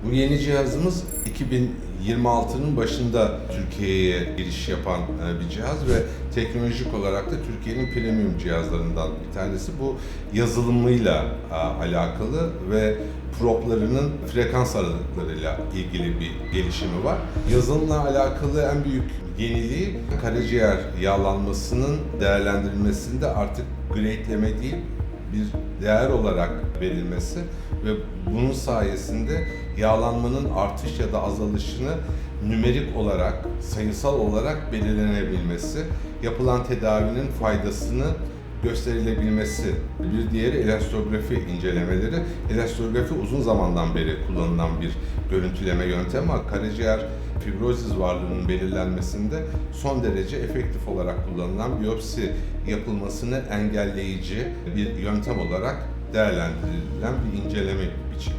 Bu yeni cihazımız 2026'nın başında Türkiye'ye giriş yapan bir cihaz ve teknolojik olarak da Türkiye'nin premium cihazlarından bir tanesi. Bu yazılımıyla alakalı ve proplarının frekans aralıklarıyla ilgili bir gelişimi var. Yazılımla alakalı en büyük yeniliği karaciğer yağlanmasının değerlendirilmesinde artık gradeleme değil, bir değer olarak verilmesi ve bunun sayesinde yağlanmanın artış ya da azalışını nümerik olarak, sayısal olarak belirlenebilmesi, yapılan tedavinin faydasını gösterilebilmesi. Bir diğeri elastografi incelemeleri. Elastografi uzun zamandan beri kullanılan bir görüntüleme yöntemi ama karaciğer fibrozis varlığının belirlenmesinde son derece efektif olarak kullanılan biyopsi yapılmasını engelleyici bir yöntem olarak değerlendirilen bir inceleme biçimi.